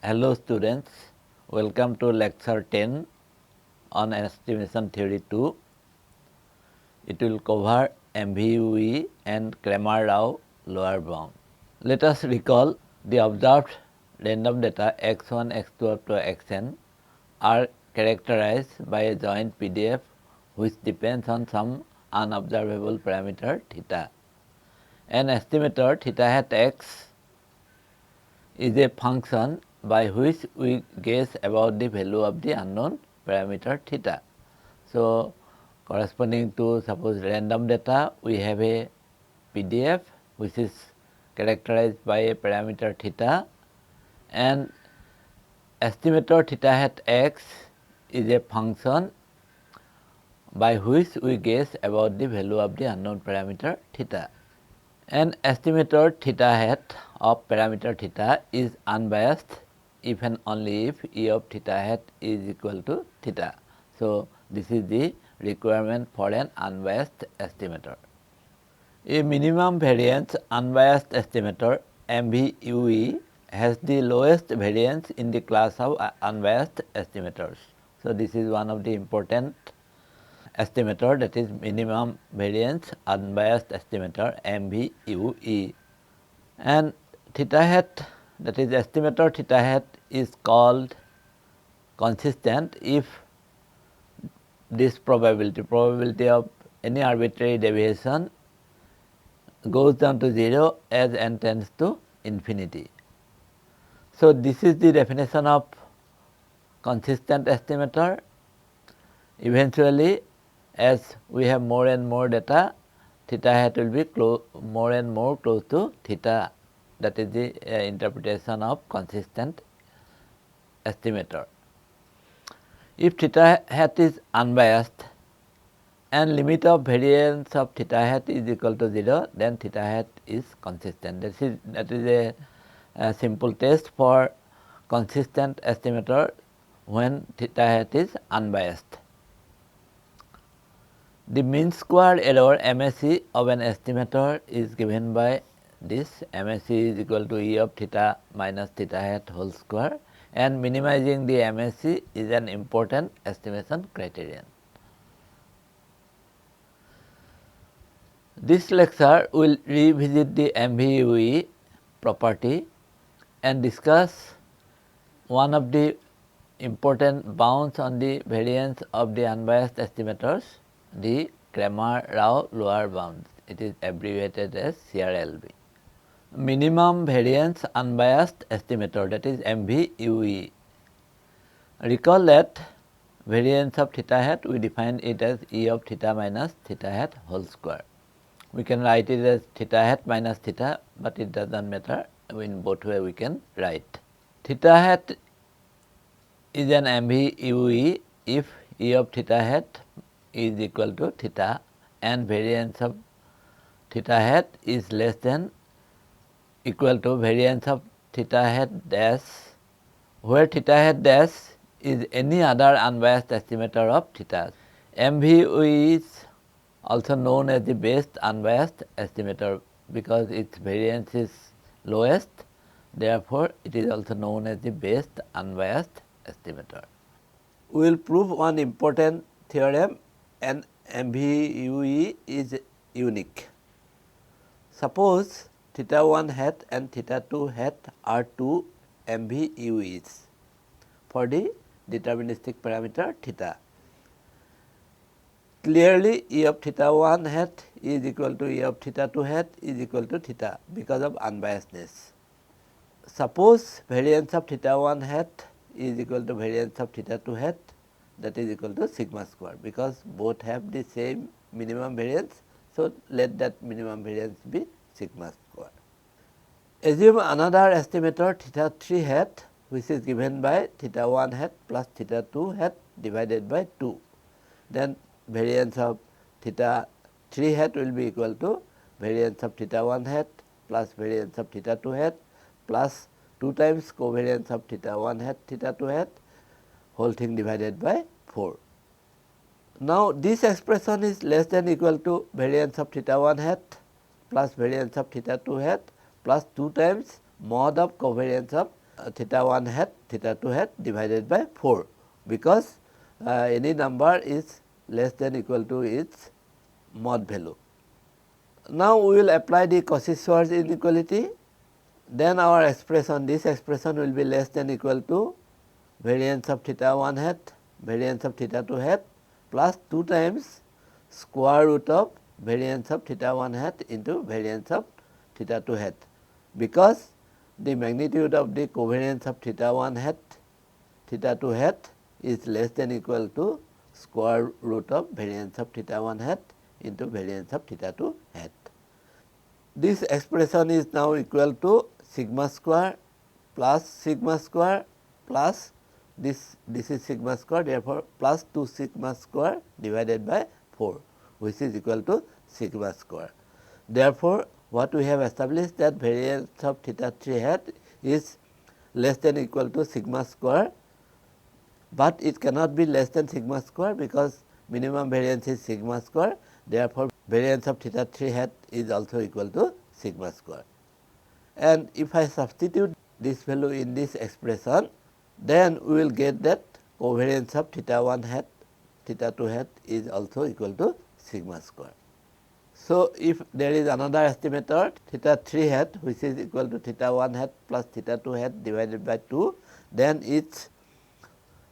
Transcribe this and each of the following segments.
Hello students, welcome to lecture 10 on estimation theory 2. It will cover MVUE and Cramer Rao lower bound. Let us recall the observed random data x1, x2 up to xn are characterized by a joint PDF which depends on some unobservable parameter theta. An estimator theta hat x is a function by which we guess about the value of the unknown parameter theta. So, corresponding to suppose random data, we have a PDF which is characterized by a parameter theta, and estimator theta hat x is a function by which we guess about the value of the unknown parameter theta. An estimator theta hat of parameter theta is unbiased if and only if E of theta hat is equal to theta. So, this is the requirement for an unbiased estimator. A minimum variance unbiased estimator MVUE has the lowest variance in the class of unbiased estimators. So, this is one of the important estimator, that is minimum variance unbiased estimator MVUE, and theta hat, that is estimator theta hat, is called consistent if this probability of any arbitrary deviation goes down to 0 as n tends to infinity. So, this is the definition of consistent estimator. Eventually, as we have more and more data, theta hat will be more and more close to theta. That is the interpretation of consistent estimator. If theta hat is unbiased and limit of variance of theta hat is equal to 0, then theta hat is consistent. That is a simple test for consistent estimator when theta hat is unbiased. The mean square error MSE of an estimator is given by this. MSE is equal to E of theta minus theta hat whole square, and minimizing the MSE is an important estimation criterion. This lecture will revisit the MVUE property and discuss one of the important bounds on the variance of the unbiased estimators, the Cramer Rao lower bound. It is abbreviated as CRLB. Minimum variance unbiased estimator, that is MVUE. Recall that variance of theta hat, we define it as E of theta minus theta hat whole square. We can write it as theta hat minus theta, but it does not matter. In both ways we can write. Theta hat is an MVUE if E of theta hat is equal to theta and variance of theta hat is less than equal to variance of theta hat dash, where theta hat dash is any other unbiased estimator of theta. MVUE is also known as the best unbiased estimator because its variance is lowest. Therefore, it is also known as the best unbiased estimator. We will prove one important theorem, and MVUE is unique. Suppose theta 1 hat and theta 2 hat are two MVUEs for the deterministic parameter theta. Clearly, E of theta 1 hat is equal to E of theta 2 hat is equal to theta because of unbiasedness. Suppose variance of theta 1 hat is equal to variance of theta 2 hat, that is equal to sigma square, because both have the same minimum variance. So, let that minimum variance be sigma square. Assume another estimator theta 3 hat, which is given by theta 1 hat plus theta 2 hat divided by 2. Then variance of theta 3 hat will be equal to variance of theta 1 hat plus variance of theta 2 hat plus 2 times covariance of theta 1 hat theta 2 hat whole thing divided by 4. Now, this expression is less than equal to variance of theta 1 hat plus variance of theta 2 hat plus 2 times mod of covariance of theta 1 hat, theta 2 hat divided by 4, because any number is less than equal to its mod value. Now, we will apply the Cauchy-Schwarz inequality, then our expression, this expression will be less than equal to variance of theta 1 hat, variance of theta 2 hat plus 2 times square root of variance of theta 1 hat into variance of theta 2 hat, because the magnitude of the covariance of theta 1 hat, theta 2 hat is less than equal to square root of variance of theta 1 hat into variance of theta 2 hat. This expression is now equal to sigma square plus sigma square plus this is sigma square, therefore, plus 2 sigma square divided by 4, which is equal to sigma square. Therefore, what we have established that variance of theta 3 hat is less than equal to sigma square, but it cannot be less than sigma square because minimum variance is sigma square. Therefore, variance of theta 3 hat is also equal to sigma square. And if I substitute this value in this expression, then we will get that covariance of theta 1 hat, theta 2 hat is also equal to sigma square. So, if there is another estimator theta 3 hat, which is equal to theta 1 hat plus theta 2 hat divided by 2, then its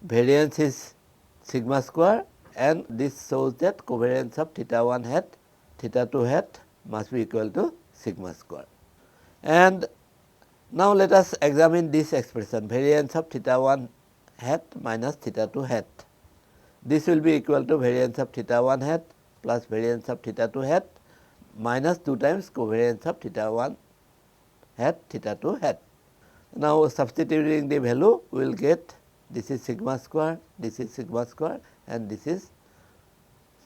variance is sigma square, and this shows that covariance of theta 1 hat, theta 2 hat must be equal to sigma square. And now, let us examine this expression, variance of theta 1 hat minus theta 2 hat. This will be equal to variance of theta 1 hat plus variance of theta 2 hat minus 2 times covariance of theta 1 hat, theta 2 hat. Now, substituting the value, we will get this is sigma square, this is sigma square, and this is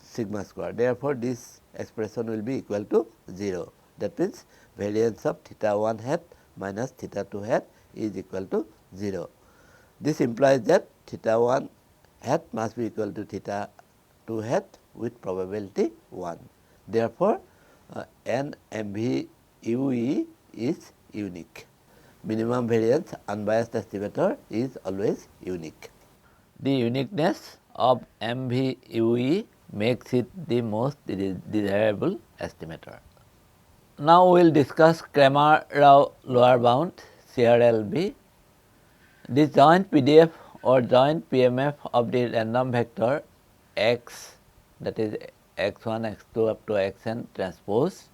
sigma square. Therefore, this expression will be equal to 0. That means, variance of theta 1 hat minus theta 2 hat is equal to 0. This implies that theta 1 hat must be equal to theta 2 hat with probability 1. Therefore, an MVUE is unique. Minimum variance unbiased estimator is always unique. The uniqueness of MVUE makes it the most desirable estimator. Now, we will discuss Cramer Rao lower bound CRLB. The joint PDF or joint PMF of the random vector x, that is x1, x2 up to xn transpose,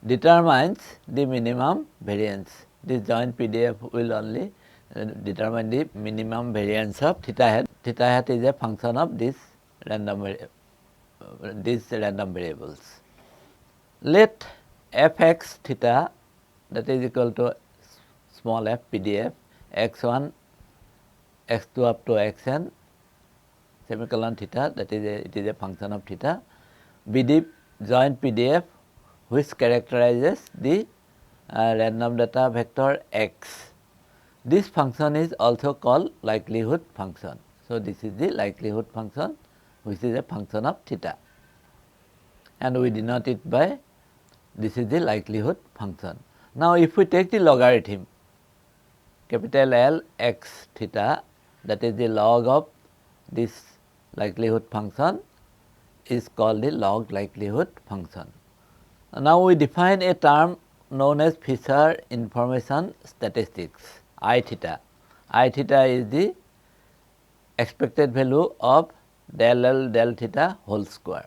determines the minimum variance. This joint PDF will only determine the minimum variance of theta hat. Theta hat is a function of this random variables. Let fx theta, that is equal to small f PDF x1, x2 up to xn semicolon theta, that is it is a function of theta, be the joint PDF which characterizes the random data vector x. This function is also called likelihood function. So, this is the likelihood function, which is a function of theta, and we denote it by this is the likelihood function. Now, if we take the logarithm capital L x theta, that is the log of this likelihood function, is called the log likelihood function. Now, we define a term known as Fisher information statistics, I theta. I theta is the expected value of del L del theta whole square.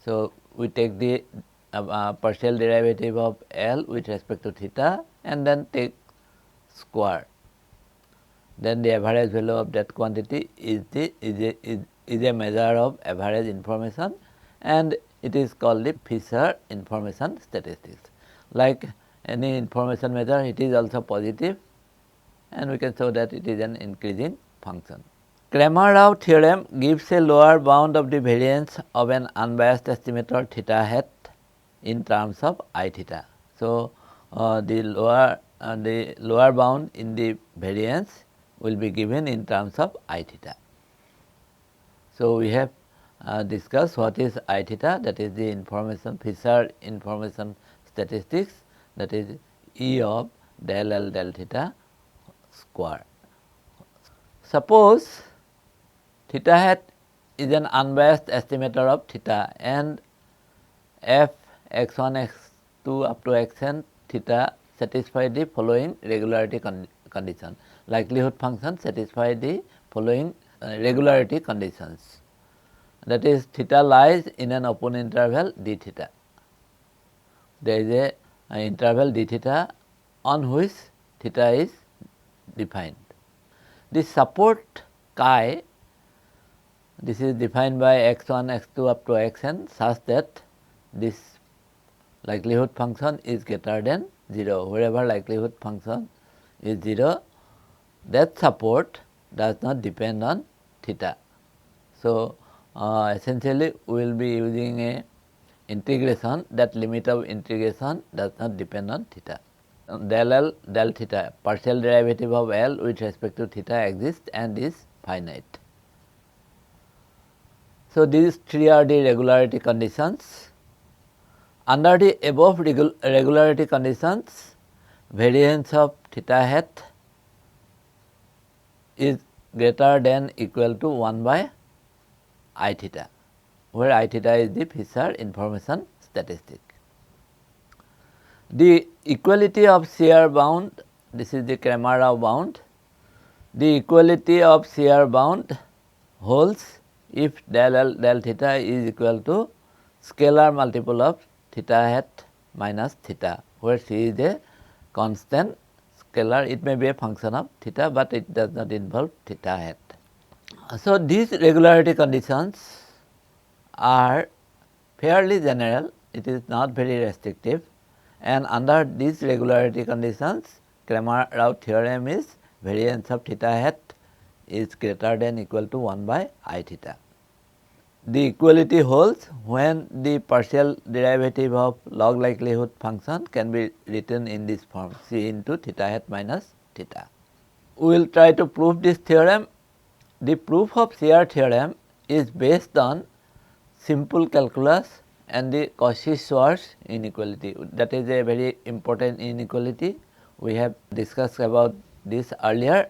So, we take the partial derivative of L with respect to theta and then take square. Then the average value of that quantity is a measure of average information, and it is called the Fisher information statistics. Like any information measure, it is also positive, and we can show that it is an increasing function. Cramer Rao theorem gives a lower bound of the variance of an unbiased estimator theta hat in terms of I theta. So, the lower bound in the variance will be given in terms of I theta. So, we have discussed what is I theta, that is the information Fisher information statistics, that is E of del L del theta square. Suppose theta hat is an unbiased estimator of theta and f x1 x2 up to xn theta satisfy the following regularity condition. Likelihood function satisfy the following regularity conditions. That is, theta lies in an open interval d theta. There is an interval d theta on which theta is defined. The support chi, this is defined by x1, x2 up to xn such that this likelihood function is greater than 0. Wherever likelihood function is 0, that support does not depend on theta. So, essentially we will be using a integration, that limit of integration does not depend on theta. Del L del theta, partial derivative of L with respect to theta exists and is finite. So, these three are the regularity conditions. Under the above regularity conditions, variance of theta hat is greater than equal to 1 by I theta, where I theta is the Fisher information statistic. The equality of shear bound, this is the Cramer Rao bound. The equality of shear bound holds if del L del theta is equal to scalar multiple of theta hat minus theta, where C is a constant scalar. It may be a function of theta, but it does not involve theta hat. So, these regularity conditions are fairly general, it is not very restrictive, and under these regularity conditions, Cramer Rao theorem is variance of theta hat is greater than equal to 1 by I theta. The equality holds when the partial derivative of log likelihood function can be written in this form, C into theta hat minus theta. We will try to prove this theorem. The proof of shear theorem is based on simple calculus and the Cauchy-Schwarz inequality. That is a very important inequality. We have discussed about this earlier,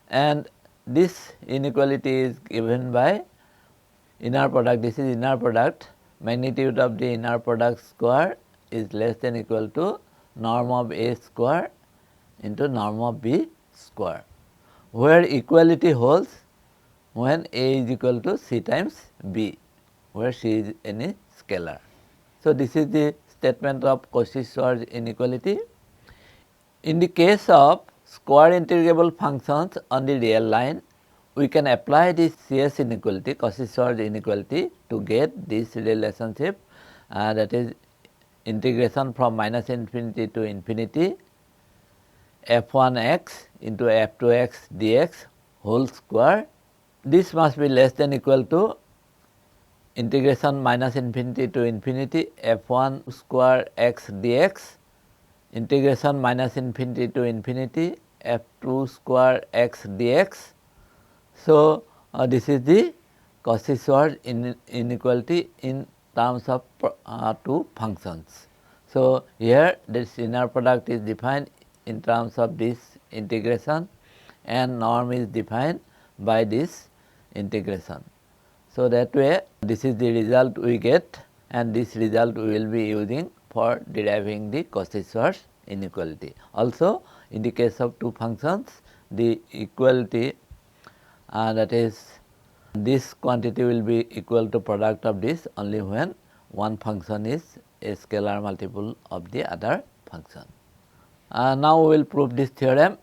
and this inequality is given by inner product. This is inner product, magnitude of the inner product square is less than equal to norm of A square into norm of B square, where equality holds when A is equal to C times B, where C is any scalar. So, this is the statement of Cauchy-Schwarz inequality. In the case of square integrable functions on the real line, we can apply this CS inequality, Cauchy-Schwarz inequality, to get this relationship, that is integration from minus infinity to infinity f1x into f2x dx whole square. This must be less than equal to integration minus infinity to infinity f1 square x dx, integration minus infinity to infinity f2 square x dx. So, this is the Cauchy-Schwarz inequality in terms of two functions. So, here this inner product is defined in terms of this integration and norm is defined by this integration. So, that way this is the result we get, and this result we will be using for deriving the Cauchy-Schwarz inequality. Also, in the case of two functions, the equality, that is this quantity will be equal to product of this only when one function is a scalar multiple of the other function. Now, we will prove this theorem.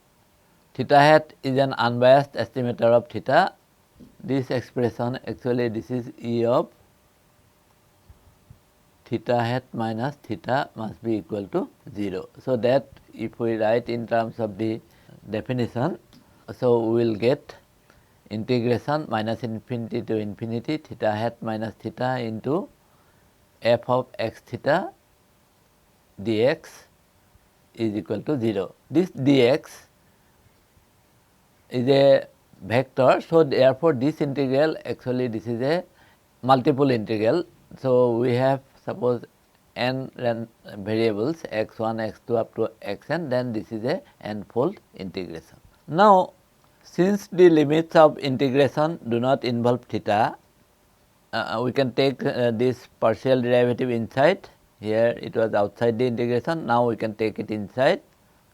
Theta hat is an unbiased estimator of theta. This expression, actually this is E of theta hat minus theta must be equal to 0. So, that if we write in terms of the definition, so we will get integration minus infinity to infinity theta hat minus theta into f of x theta dx is equal to 0. This dx is a vector. So, therefore, this integral, actually this is a multiple integral. So, we have suppose n variables x1, x2 up to xn, then this is a n-fold integration. Now, since the limits of integration do not involve theta, we can take this partial derivative inside. Here it was outside the integration, now we can take it inside.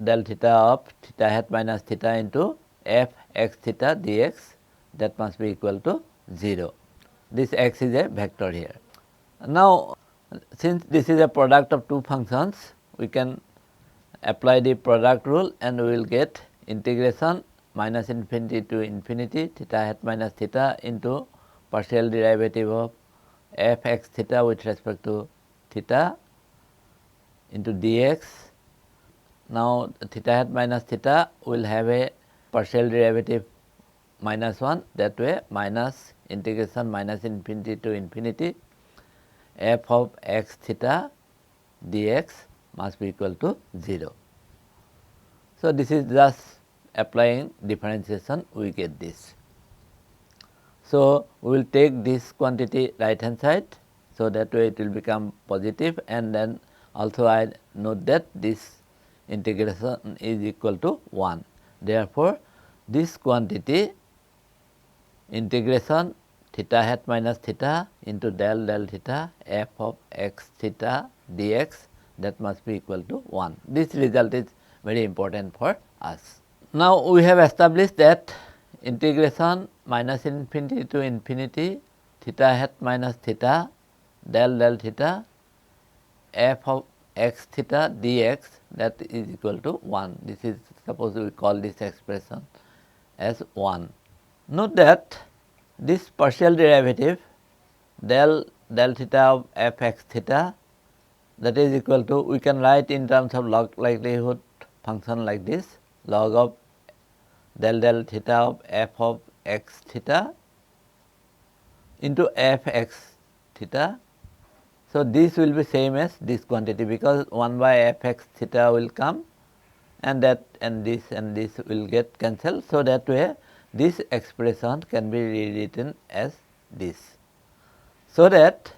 Del theta of theta hat minus theta into f x theta dx, that must be equal to 0. This x is a vector here. Now, since this is a product of two functions, we can apply the product rule and we will get integration minus infinity to infinity theta hat minus theta into partial derivative of f x theta with respect to theta into dx. Now, theta hat minus theta will have a partial derivative minus 1, that way minus integration minus infinity to infinity f of x theta dx must be equal to 0. So, this is just applying differentiation, we get this. So, we will take this quantity right hand side, so that way it will become positive, and then also I note that this integration is equal to 1. Therefore, this quantity integration theta hat minus theta into del del theta f of x theta dx, that must be equal to 1. This result is very important for us. Now, we have established that integration minus infinity to infinity theta hat minus theta del del theta f of x theta dx, that is equal to 1. This is, suppose we call this expression as 1. Note that this partial derivative del del theta of f x theta, that is equal to, we can write in terms of log likelihood function like this, log of del del theta of f of x theta into f x theta. So, this will be same as this quantity, because 1 by f x theta will come, and that and this will get cancelled. So, that way this expression can be rewritten as this. So, that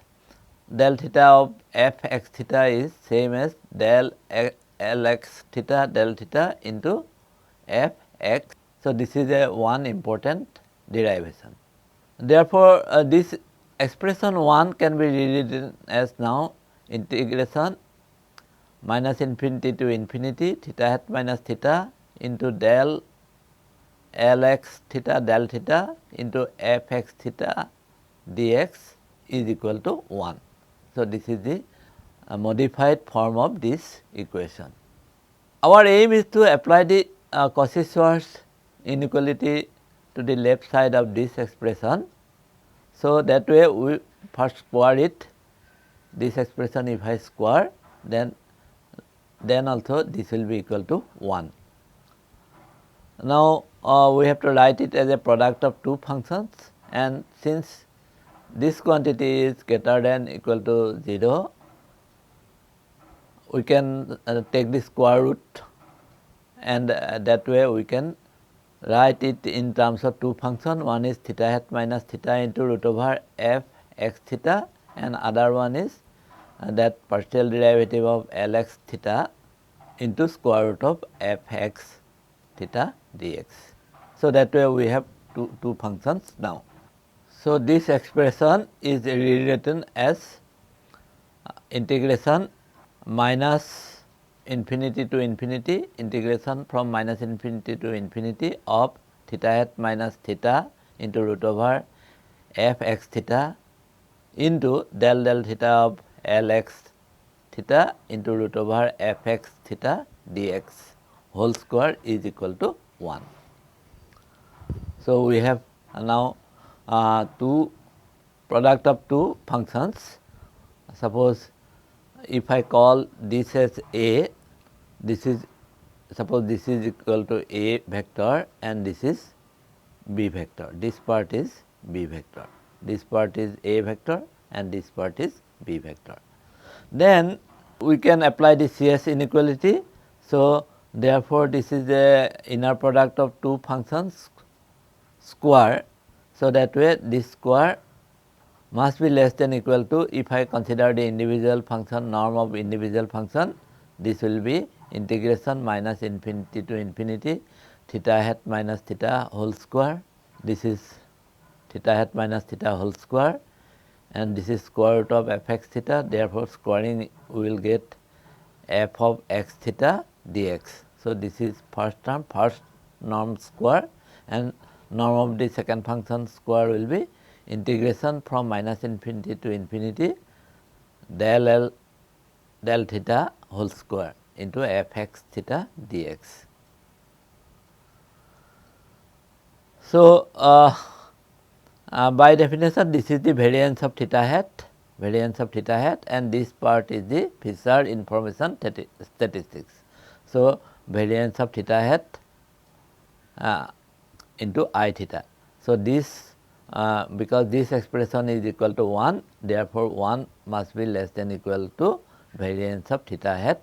del theta of f x theta is same as del l x theta del theta into f x. So, this is a one important derivation. Therefore, this expression 1 can be rewritten as now integration minus infinity to infinity theta hat minus theta into del l x theta del theta into f x theta dx is equal to 1. So, this is the modified form of this equation. Our aim is to apply the Cauchy-Schwarz inequality to the left side of this expression. So, that way we first square it, this expression if I square, then also this will be equal to 1. Now, we have to write it as a product of two functions, and since this quantity is greater than equal to 0, we can take the square root, and that way we can write it in terms of two functions. One is theta hat minus theta into root over f x theta, and other one is that partial derivative of l x theta into square root of f x theta dx. So, that way we have two functions now. So, this expression is rewritten as integration minus infinity to infinity, integration from minus infinity to infinity of theta hat minus theta into root over f x theta into del del theta of l x theta into root over f x theta dx whole square is equal to 1. So, we have now two product of two functions. Suppose if I call this as A, this is, suppose this is equal to A vector and this is B vector, this part is B vector, this part is A vector and this part is B vector. Then we can apply the CS inequality. So, therefore, this is the inner product of two functions square. So, that way this square must be less than equal to, if I consider the individual function, norm of individual function, this will be integration minus infinity to infinity theta hat minus theta whole square. This is theta hat minus theta whole square, and this is square root of f x theta. Therefore, squaring we will get f of x theta dx. So, this is first term, first norm square, and norm of the second function square will be integration from minus infinity to infinity del L del theta whole square into f x theta dx. So, by definition, this is the variance of theta hat, and this part is the Fisher information statistics. So, variance of theta hat into I theta. So, this because this expression is equal to 1, therefore, 1 must be less than equal to variance of theta hat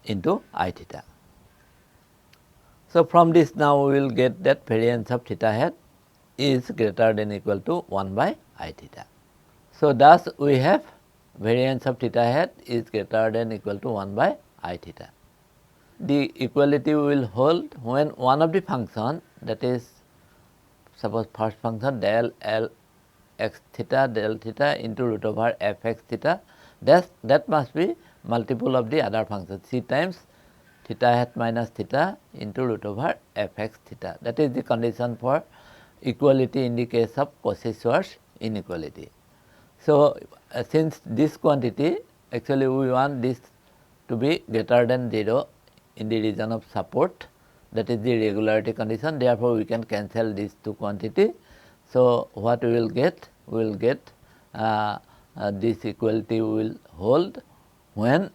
into I theta. So, from this now we will get that variance of theta hat is greater than equal to 1 by I theta. So, thus we have variance of theta hat is greater than equal to 1 by I theta. The equality will hold when one of the function, that is suppose first function del L x theta del theta into root over f x theta, that must be multiple of the other function c times theta hat minus theta into root over f x theta. That is the condition for equality in the case of Cauchy-Schwarz inequality. So, since this quantity, actually we want this to be greater than 0 in the region of support, that is the regularity condition. Therefore, we can cancel these two quantity. So, what we will get? We will get this equality will hold when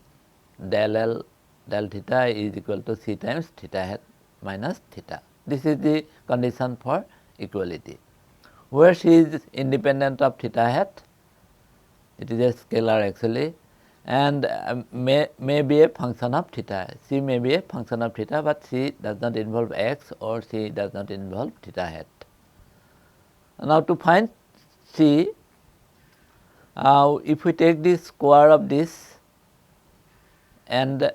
del L del theta is equal to c times theta hat minus theta. This is the condition for equality. Where c is independent of theta hat, it is a scalar actually, and may be a function of theta. C may be a function of theta, but c does not involve x or c does not involve theta hat. Now, to find c, if we take the square of this and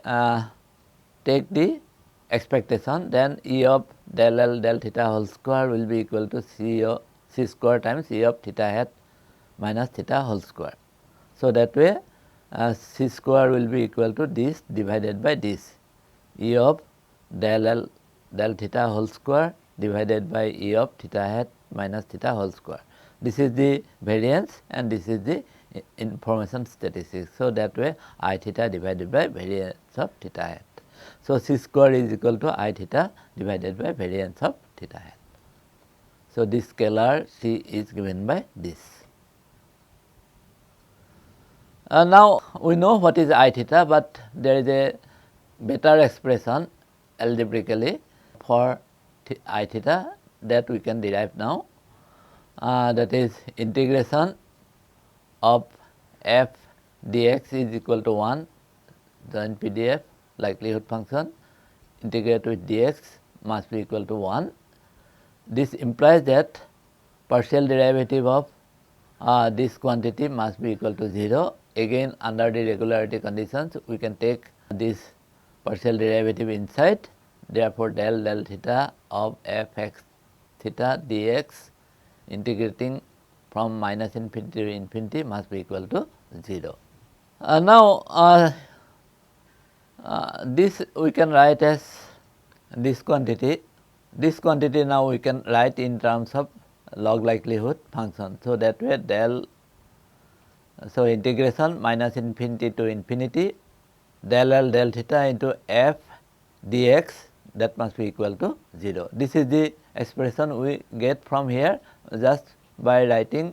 take the expectation, then E of del L del theta whole square will be equal to c square times E of theta hat minus theta whole square. So, that way c square will be equal to this divided by this, E of del L del theta whole square divided by E of theta hat minus theta whole square. This is the variance and this is the information statistics. So, that way I theta divided by variance of theta hat. So, c square is equal to I theta divided by variance of theta hat. So, this scalar c is given by this. Now, we know what is I theta, but there is a better expression algebraically for I theta that we can derive now, that is integration of f dx is equal to 1, join PDF likelihood function, integrate with dx must be equal to 1. This implies that partial derivative of this quantity must be equal to 0. Again, under the regularity conditions, we can take this partial derivative inside. Therefore, del theta of f x theta dx integrating from minus infinity to infinity must be equal to 0. Now, this we can write as this quantity. This quantity now we can write in terms of log likelihood function. So, that way del, so integration minus infinity to infinity del L del theta into f dx, that must be equal to 0. This is the expression we get from here just by writing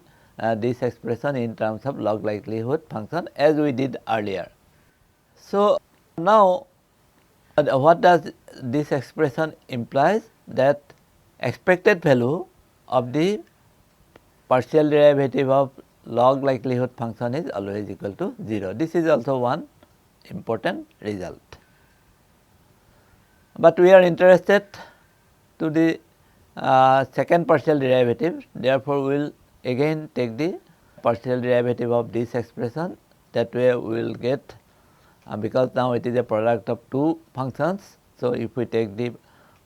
this expression in terms of log likelihood function as we did earlier. So, now what does this expression implies? That expected value of the partial derivative of log likelihood function is always equal to 0. This is also one important result. But we are interested to the second partial derivative. Therefore, we will again take the partial derivative of this expression. That way we will get, because now it is a product of two functions. So, if we take the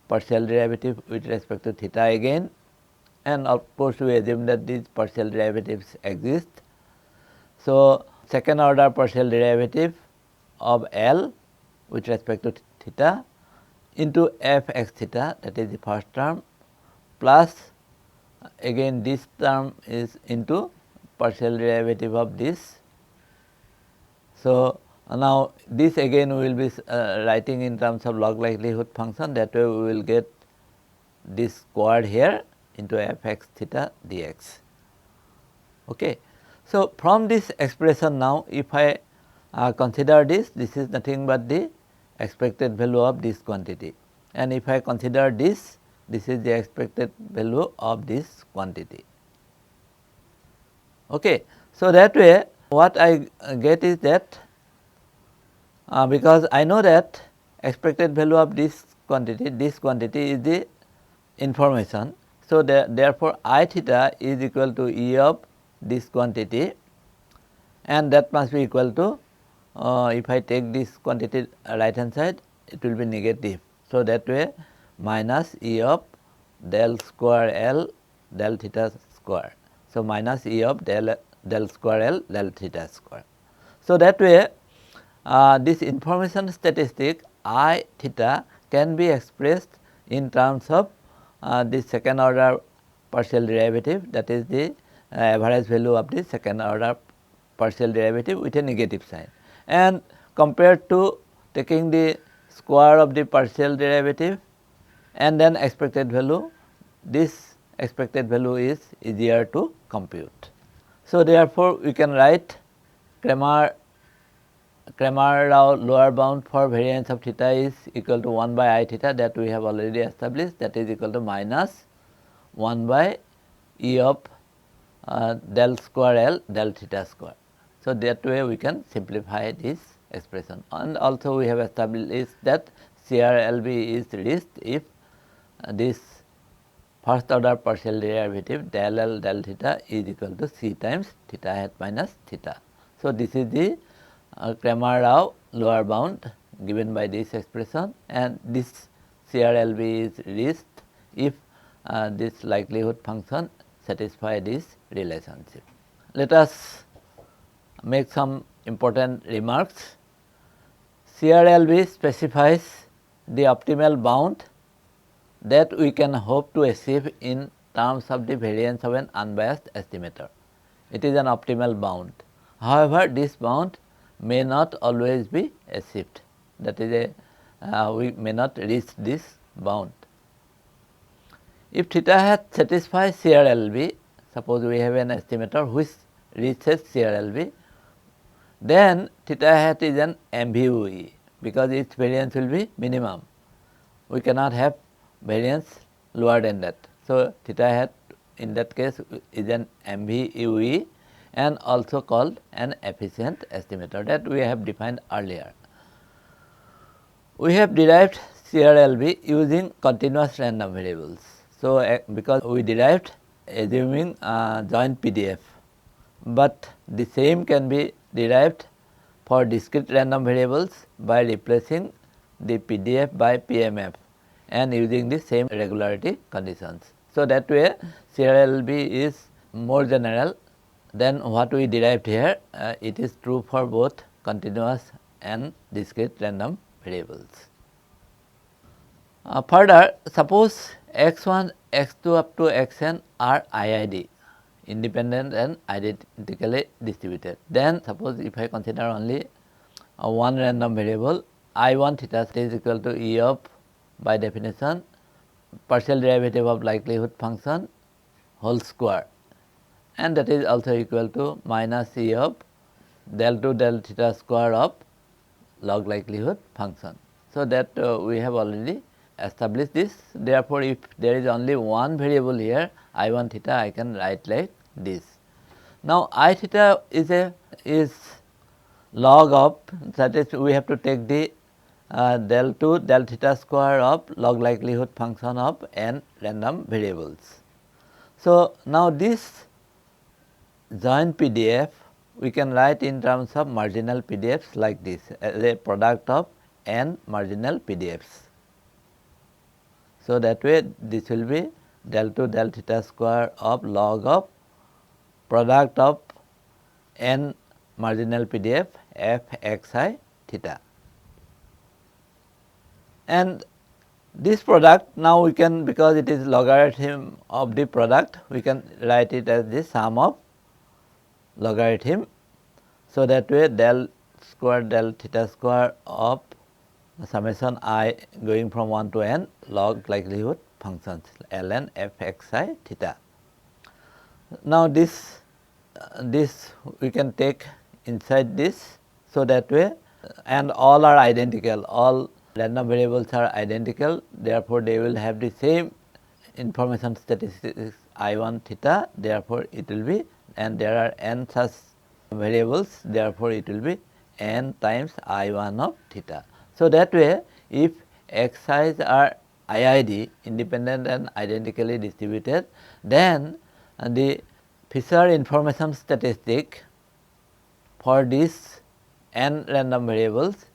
partial derivative with respect to theta again, and of course, we assume that these partial derivatives exist. So, second order partial derivative of L with respect to theta into f x theta, that is the first term, plus again this term is into partial derivative of this. So, now this again we will be writing in terms of log likelihood function. That way we will get this squared here into f x theta dx. Okay. So, from this expression now, if I consider this is nothing but the expected value of this quantity, and if I consider this is the expected value of this quantity. Okay. So, that way what I get is that, because I know that expected value of this quantity is the information. So, therefore, I theta is equal to E of this quantity, and that must be equal to, if I take this quantity right hand side, it will be negative. So, that way minus E of del square L del theta square. So, minus E of del square L del theta square. So, that way this information statistic I theta can be expressed in terms of the second order partial derivative, that is the average value of the second order partial derivative with a negative sign, and compared to taking the square of the partial derivative and then expected value, this expected value is easier to compute. So, therefore, we can write Cramer Rao lower bound for variance of theta is equal to 1 by I theta, that we have already established, that is equal to minus 1 by E of del square L del theta square. So, that way we can simplify this expression, and also we have established that CRLB is reached if this first order partial derivative del L del theta is equal to C times theta hat minus theta. So, this is the Cramer Rao lower bound given by this expression, and this CRLB is reached if this likelihood function satisfy this relationship. Let us make some important remarks. CRLB specifies the optimal bound that we can hope to achieve in terms of the variance of an unbiased estimator. It is an optimal bound. However, this bound may not always be achieved, that is we may not reach this bound. If theta hat satisfies CRLB, suppose we have an estimator which reaches CRLB, then theta hat is an MVUE, because its variance will be minimum. We cannot have variance lower than that. So, theta hat in that case is an MVUE and also called an efficient estimator, that we have defined earlier. We have derived CRLB using continuous random variables. So, because we derived assuming joint PDF, but the same can be derived for discrete random variables by replacing the PDF by PMF and using the same regularity conditions. So, that way CRLB is more general than what we derived here. It is true for both continuous and discrete random variables. Further, suppose x1, x2 up to xn are IID, independent and identically distributed. Then suppose if I consider only one random variable, I1 theta is equal to E of, by definition, partial derivative of likelihood function whole square, and that is also equal to minus E of del 2 del theta square of log likelihood function. So, that we have already established this. Therefore, if there is only one variable here, I1 theta, I can write like this. Now, I theta is log of, that is we have to take the del 2 del theta square of log likelihood function of n random variables. So, now this joint PDF we can write in terms of marginal PDFs like this, as a product of n marginal PDFs. So, that way this will be del 2 del theta square of log of product of n marginal PDF f x I theta. And this product now we can, because it is logarithm of the product, we can write it as the sum of logarithm. So, that way del square del theta square of summation I going from 1 to n log likelihood functions ln f x I theta. Now, this we can take inside this. So, that way, and all are identical, all random variables are identical, therefore, they will have the same information statistics I1 theta, therefore, it will be, and there are n such variables, therefore, it will be n times I1 of theta. So, that way, if xi's are IID, independent and identically distributed, then the Fisher information statistic for these n random variables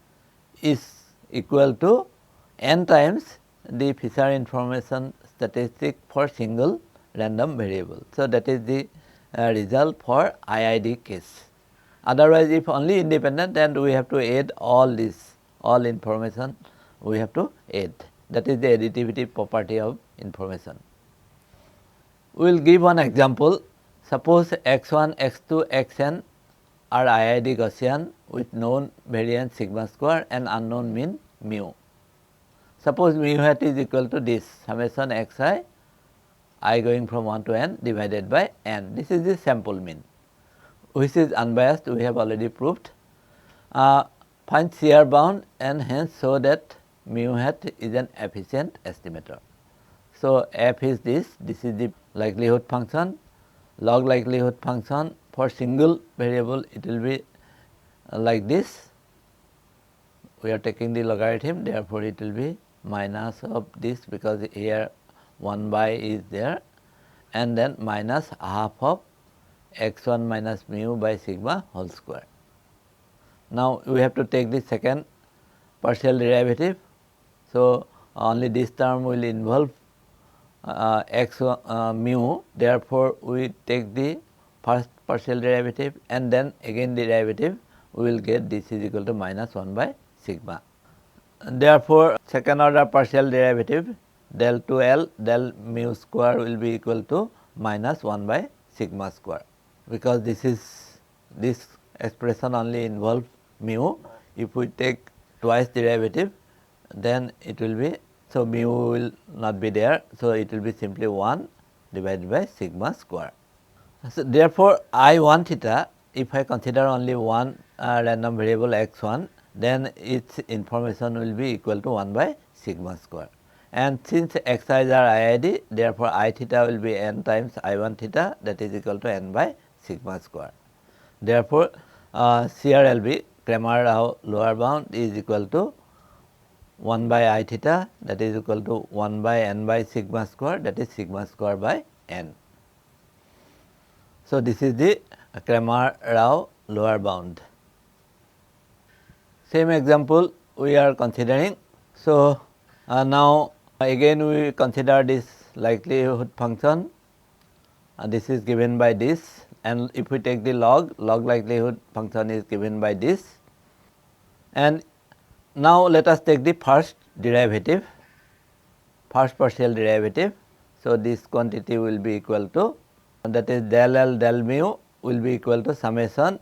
is equal to n times the Fisher information statistic for single random variable. So, that is the result for IID case. Otherwise, if only independent, then we have to add all this, all information we have to add. That is the additivity property of information. We will give one example. Suppose x1, x2, xn are IID Gaussian with known variance sigma square and unknown mean mu. Suppose mu hat is equal to this summation xi I going from 1 to n divided by n. This is the sample mean, which is unbiased, we have already proved. Find CR bound and hence show that mu hat is an efficient estimator. So, f is this is the likelihood function, log likelihood function for single variable it will be like this. We are taking the logarithm, therefore, it will be minus of this, because here 1 by is there, and then minus half of x1 minus mu by sigma whole square. Now, we have to take the second partial derivative. So, only this term will involve x mu, therefore, we take the first partial derivative and then again the derivative, we will get this is equal to minus 1 by sigma. And therefore, second order partial derivative del 2L del mu square will be equal to minus 1 by sigma square, because this expression only involves mu. If we take twice derivative, then it will be, so mu will not be there. So, it will be simply 1 divided by sigma square. So, therefore, I1 theta, if I consider only one random variable x1, then its information will be equal to 1 by sigma square. And since xi's are IID, therefore, I theta will be n times I1 theta, that is equal to n by sigma square. Therefore, CRLB Cramer Rao lower bound is equal to 1 by I theta, that is equal to 1 by n by sigma square, that is sigma square by n. So, this is the Cramer Rao lower bound. Same example we are considering. So, now again we consider this likelihood function, this is given by this, and if we take the log likelihood function is given by this. And now, let us take the first derivative, first partial derivative. So, this quantity will be equal to, that is del L del mu will be equal to summation,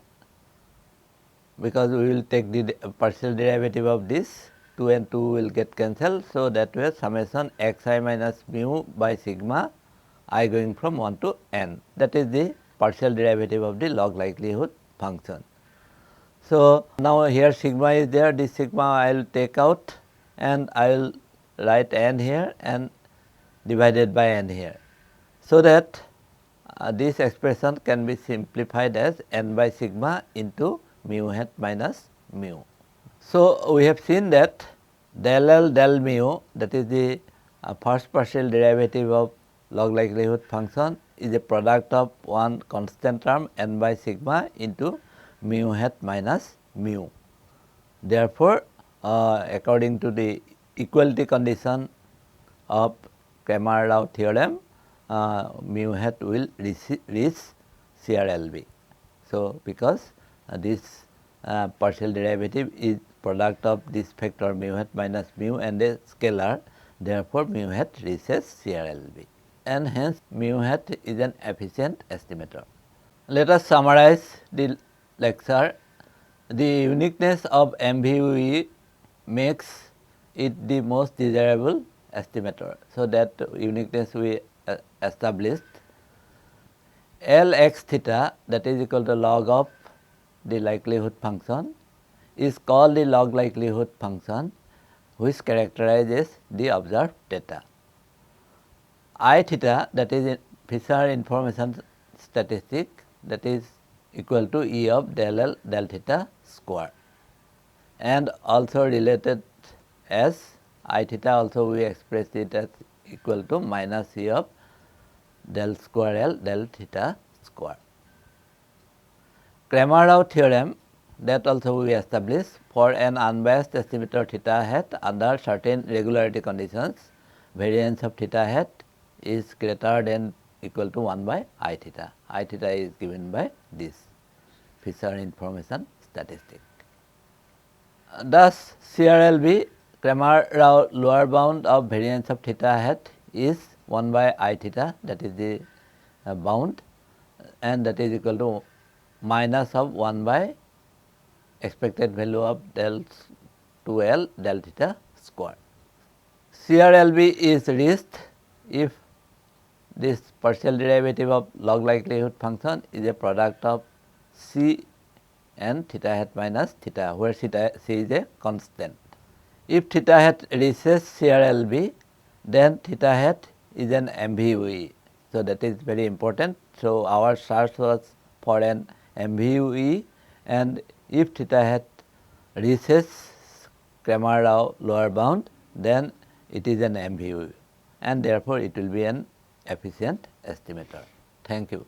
because we will take the partial derivative of this, 2 and 2 will get cancelled. So, that way summation xi minus mu by sigma I going from 1 to n, that is the partial derivative of the log likelihood function. So, now here sigma is there, this sigma I will take out and I will write n here and divided by n here. So, that this expression can be simplified as n by sigma into mu hat minus mu. So, we have seen that del L del mu, that is the first partial derivative of log likelihood function, is a product of one constant term n by sigma into mu hat minus mu. Therefore, according to the equality condition of Cramer Rao theorem, mu hat will reach CRLB. So, because this partial derivative is product of this factor mu hat minus mu and a scalar, therefore, mu hat reaches CRLB, and hence mu hat is an efficient estimator. Let us summarize the lecture. The uniqueness of MVUE makes it the most desirable estimator. So, that uniqueness we established. Lx theta, that is equal to log of the likelihood function, is called the log likelihood function, which characterizes the observed data. I theta, that is Fisher information statistic, that is equal to E of del L del theta square, and also related as I theta, also we express it as equal to minus E of del square L del theta square. Cramer Rao theorem, that also we establish for an unbiased estimator theta hat under certain regularity conditions, variance of theta hat is greater than equal to 1 by I theta. I theta is given by this Fisher information statistic. Thus, CRLB, Cramer Rao lower bound of variance of theta hat is 1 by I theta, that is the bound, and that is equal to minus of 1 by expected value of del 2L del theta square. CRLB is reached if this partial derivative of log likelihood function is a product of C and theta hat minus theta, where C is a constant. If theta hat reaches CRLB, then theta hat is an MVUE. So, that is very important. So, our search was for an MVUE, and if theta hat reaches Cramer Rao lower bound, then it is an MVUE, and therefore, it will be an efficient estimator. Thank you.